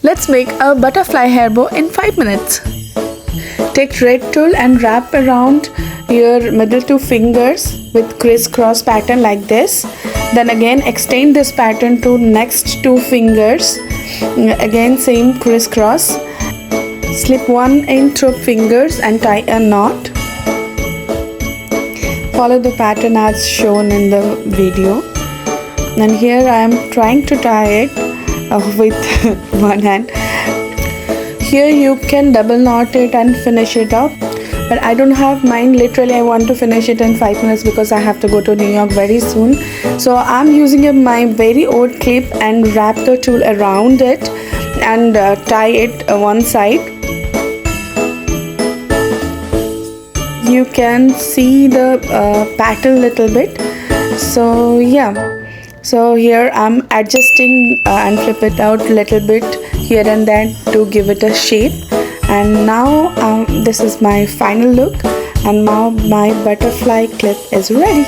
Let's make a butterfly hair bow in 5 minutes. Take thread tool and wrap around your middle two fingers with crisscross pattern like this. Then again extend this pattern to next two fingers. Again same crisscross. Slip one in through fingers and tie a knot. Follow the pattern as shown in the video. And here I am trying to tie it with one hand. Here you can double knot it and finish it up, but I don't have mine. Literally I want to finish it in 5 minutes because I have to go to New York very soon. So I'm using my very old clip and wrap the tool around it and tie it one side. You can see the pattern little bit. So yeah, so here I'm adjusting and flip it out little bit here and there to give it a shape. And now this is my final look, and now my butterfly clip is ready.